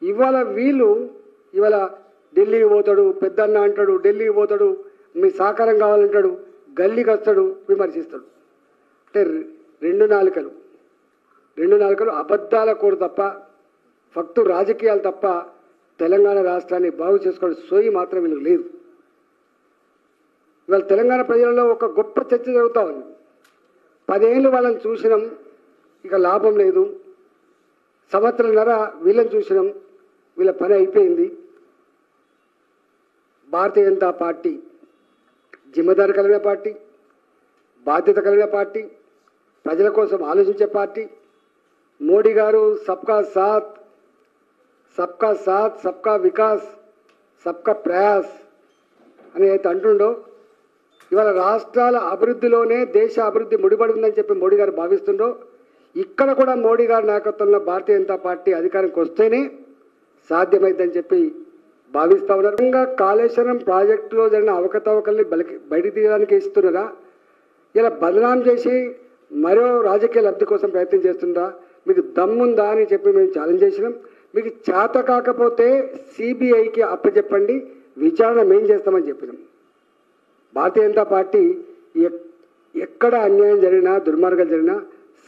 ఇవాళ వీళ్ళు ఇవాళ ఢిల్లీకి పోతాడు, పెద్దన్న అంటాడు, ఢిల్లీకి పోతాడు, మీ సహకారం కావాలంటాడు, గల్లీకి వస్తాడు, విమర్శిస్తాడు. అంటే రెండు నాలుకలు అబద్ధాల కోరు తప్ప, ఫక్తు రాజకీయాలు తప్ప తెలంగాణ రాష్ట్రాన్ని బాగు చేసుకోవడం సోయి మాత్రం వీళ్ళకి లేదు. ఇవాళ తెలంగాణ ప్రజలలో ఒక గొప్ప చర్చ జరుగుతూ ఉంది. 10 ఏళ్ళు వాళ్ళని చూసినాం, ఇక లాభం లేదు. సంవత్సరంన్నర వీళ్ళని చూసినాం, వీళ్ళ పని అయిపోయింది. భారతీయ జనతా పార్టీ జిమ్మదారి కలిగిన పార్టీ, బాధ్యత కలిగిన పార్టీ, ప్రజల కోసం ఆలోచించే పార్టీ. మోడీ గారు సబ్కా సాత్ సబ్కా వికాస్ సబ్కా ప్రయాస్ అని అయితే అంటుండో, ఇవాళ రాష్ట్రాల అభివృద్ధిలోనే దేశ అభివృద్ధి ముడిపడి ఉందని చెప్పి మోడీ గారు భావిస్తుండో, ఇక్కడ కూడా మోడీ గారి నాయకత్వంలో భారతీయ జనతా పార్టీ అధికారానికి వస్తేనే సాధ్యమైందని చెప్పి భావిస్తూ ఉన్నారు. కాళేశ్వరం ప్రాజెక్టులో జరిగిన అవకతవకల్ని బయటికి తీయడానికి ఇస్తున్నారా, ఇలా బదనాం చేసి మరో రాజకీయ లబ్ధి కోసం ప్రయత్నం చేస్తుందా? మీకు దమ్ముందా అని చెప్పి మేము ఛాలెంజ్ చేసినాం. మీకు చేత కాకపోతే సిబిఐకి అప్పచెప్పండి, విచారణ మేం చేస్తామని చెప్పినాం. భారతీయ జనతా పార్టీ ఎక్కడ అన్యాయం జరిగినా, దుర్మార్గాలు జరిగినా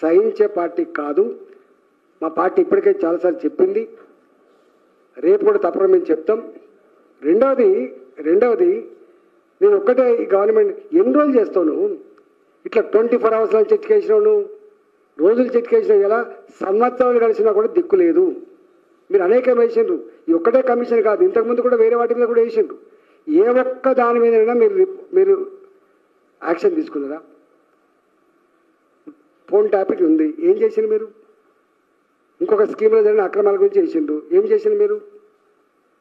సహించే పార్టీ కాదు. మా పార్టీ ఇప్పటికే చాలాసార్లు చెప్పింది, రేపు కూడా తప్పకుండా మేము చెప్తాం. రెండవది నేను ఒక్కటే, ఈ గవర్నమెంట్ ఎన్ని రోజులు చేస్తావు నువ్వు? ఇట్లా 24 అవర్స్లో చెట్టుకేసినావు, నువ్వు రోజులు చెట్టుకేసినావు. ఎలా సంవత్సరాలు గడిచినా కూడా దిక్కు లేదు. మీరు అనేకం వేసిండ్రు, ఈ ఒక్కటే కమిషన్ కాదు, ఇంతకుముందు కూడా వేరే వాటి మీద కూడా వేసిండ్రు. ఏ ఒక్క దాని మీదైనా మీరు యాక్షన్ తీసుకున్నారా? ఫోన్ టాపిక్ ఉంది, ఏం చేసిండ్రు మీరు? ఇంకొక స్కీమ్లో జరిగిన అక్రమాల గురించి చేసిండ్రు, ఏం చేసిండ్రు మీరు?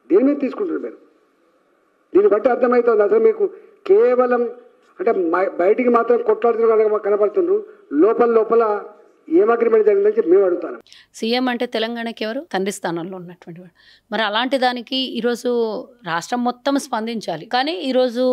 దేని మీద తీసుకుంటారు మీరు? దీన్ని బట్టి అర్థమవుతుంది అసలు మీకు కేవలం అంటే బయటికి మాత్రం కొట్లాడుతున్నారు కనపడుతుండ్రు, లోపల ఏం అగ్రిమెంట్ జరిగిందని చెప్పి మేము అడుగుతాను. సీఎం అంటే తెలంగాణకి ఎవరు? తండ్రి స్థానంలో ఉన్నటువంటి వాడు. మరి అలాంటి దానికి ఈరోజు రాష్ట్రం మొత్తం స్పందించాలి. కానీ ఈరోజు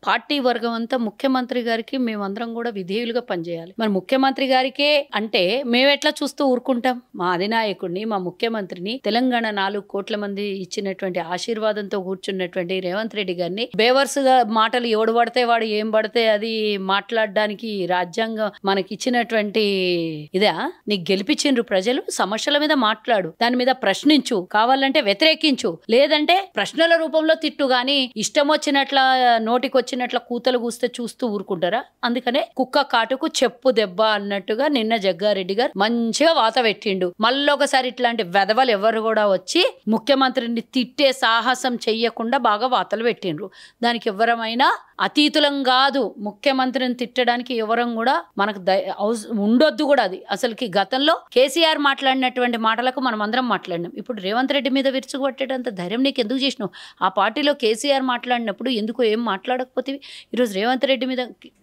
పార్టీ వర్గం అంతా ముఖ్యమంత్రి గారికి మేమందరం కూడా విధేయులుగా పనిచేయాలి. మరి ముఖ్యమంత్రి గారికే అంటే మేము ఎట్లా చూస్తూ ఊరుకుంటాం? మా అధినాయకుడిని, మా ముఖ్యమంత్రిని, తెలంగాణ 4 కోట్ల మంది ఇచ్చినటువంటి ఆశీర్వాదంతో కూర్చున్నటువంటి రేవంత్ రెడ్డి గారిని బేవర్స్గా మాటలు ఎవడు పడితే వాడు ఏం పడితే అది మాట్లాడడానికి రాజ్యాంగం మనకి ఇచ్చినటువంటి ఇదా? నీకు గెలిపించిండ్రు ప్రజలు, సమస్యల మీద మాట్లాడు, దాని మీద ప్రశ్నించు, కావాలంటే వ్యతిరేకించు, లేదంటే ప్రశ్నల రూపంలో తిట్టు. గాని ఇష్టం వచ్చినట్ల నోటికి వచ్చినట్ల కూతలు కూస్తే చూస్తూ ఊరుకుంటారా? అందుకనే కుక్క కాటుకు చెప్పు దెబ్బ అన్నట్టుగా నిన్న జగ్గారెడ్డి గారు మంచిగా వాత పెట్టిండు. మళ్ళొకసారి ఇట్లాంటి వెధవలు ఎవరు కూడా వచ్చి ముఖ్యమంత్రిని తిట్టే సాహసం చెయ్యకుండా బాగా వాతలు పెట్టిండ్రు. దానికి ఎవరమైనా అతీతులం కాదు. ముఖ్యమంత్రిని తిట్టడానికి ఎవరం కూడా మనకు ఉండొద్దు కూడా. అది అసలుకి గతంలో కేసీఆర్ మాట్లాడినటువంటి మాటలకు మనం అందరం మాట్లాడినాం. ఇప్పుడు రేవంత్ రెడ్డి మీద విరుచుకుపట్టేటంత ధైర్యం నీకు ఎందుకు చేసినావు? ఆ పార్టీలో కేసీఆర్ మాట్లాడినప్పుడు ఎందుకు ఏం మాట్లాడకపోతేవి? ఈరోజు రేవంత్ రెడ్డి మీద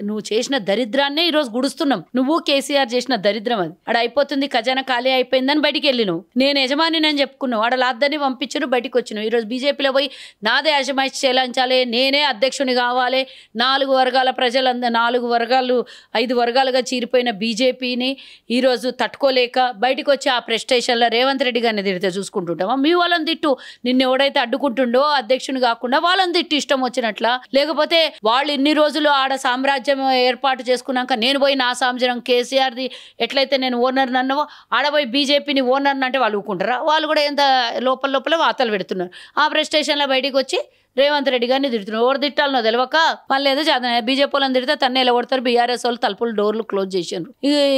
నువ్వు చేసిన దరిద్రాన్నే ఈరోజు గుడుస్తున్నాం. నువ్వు కేసీఆర్ చేసిన దరిద్రం అది. ఆడ అయిపోతుంది, ఖజానా ఖాళీ అయిపోయిందని బయటికి వెళ్ళినావు. నేను యజమాని అని చెప్పుకున్నావు, ఆడ లాద్దని పంపించను, బయటికి వచ్చినావు. ఈరోజు బీజేపీలో పోయి నాదే అజమాయిషి చెల్లించాలి, నేనే అధ్యక్షుని కావాలి, 4 వర్గాల ప్రజలందరూ 4 వర్గాలు 5 వర్గాలుగా చీరిపోయిన బీజేపీని ఈరోజు తట్టుకోలేక బయటకు వచ్చి ఆ ప్రెస్టేషన్లో రేవంత్ రెడ్డి గారిని తిడితే చూసుకుంటుంటావా? మీ వాళ్ళని తిట్టు, నిన్ను ఎవడైతే అడ్డుకుంటుండో అధ్యక్షుని కాకుండా వాళ్ళని తిట్టి ఇష్టం వచ్చినట్ల. లేకపోతే వాళ్ళు ఇన్ని రోజులు ఆడ సామ్రాజ్యం ఏర్పాటు చేసుకున్నాక నేను పోయి నా సామ్రాజ్యం కేసీఆర్ది ఎట్లయితే నేను ఓనర్ అన్నవో ఆడపోయి బీజేపీని ఓనర్ అంటే వాళ్ళు ఊకుంటారా? వాళ్ళు కూడా ఎంత లోపల వార్తలు పెడుతున్నారు. ఆ ప్రెస్టేషన్లో బయటకు వచ్చి రేవంత్ రెడ్డి గారిని తిడుతున్నారు. ఎవరు తిట్టాలనో తెలియక వాళ్ళు ఏదో చదివిన బీజేపీ వాళ్ళని తిడితే తన్నే ఎలా కొడతారు. బీఆర్ఎస్ వాళ్ళు తలుపులు డోర్లు క్లోజ్ చేసిండ్రు.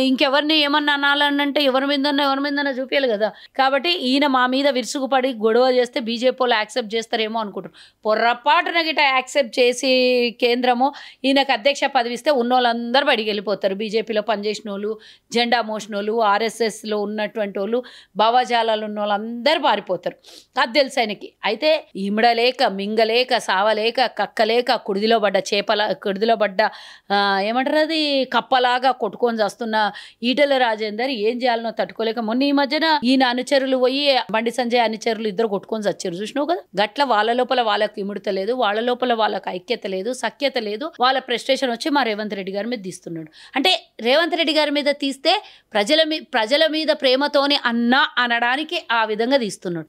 ఇంకెవరిని ఏమన్నా అనాలనంటే ఎవరి మీదన్నా చూపించాలి కదా. కాబట్టి ఈయన మా మీద విరుసుగుపడి గొడవ చేస్తే బీజేపీ వాళ్ళు యాక్సెప్ట్ చేస్తారేమో అనుకుంటారు. పొర్రపాటున గిట యాక్సెప్ట్ చేసి కేంద్రము ఈయనకు అధ్యక్ష పదవి ఇస్తే ఉన్న వాళ్ళందరూ బయటికి వెళ్ళిపోతారు. బీజేపీలో పనిచేసిన వాళ్ళు, జెండా మోసిన వాళ్ళు, ఆర్ఎస్ఎస్లో ఉన్నటువంటి వాళ్ళు, భావజాలాలు ఉన్న వాళ్ళందరూ పారిపోతారు. అది తెలుసు ఆయనకి. అయితే ఇమిడలేక మింగలేక సావలేక కక్కలేక కుడిదిలో పడ్డ ఏమంటారు అది కప్పలాగా కొట్టుకొని చేస్తున్న ఈటెల రాజేందర్ ఏం చేయాలనో తట్టుకోలేక మొన్న ఈ మధ్యన ఈయన అనుచరులు పోయి బండి సంజయ్ అనుచరులు ఇద్దరు కొట్టుకొని చచ్చారు. చూసినావు కదా. గట్ల వాళ్ళ లోపల వాళ్ళకి ఇముడత లేదు, వాళ్ళ లోపల వాళ్ళకి ఐక్యత లేదు, సఖ్యత లేదు. వాళ్ళ ప్రెస్టేషన్ వచ్చి మా రేవంత్ రెడ్డి గారి మీద తీస్తున్నాడు. అంటే రేవంత్ రెడ్డి గారి మీద తీస్తే ప్రజల మీద ప్రేమతోని అన్నా అనడానికి ఆ విధంగా తీస్తున్నాడు.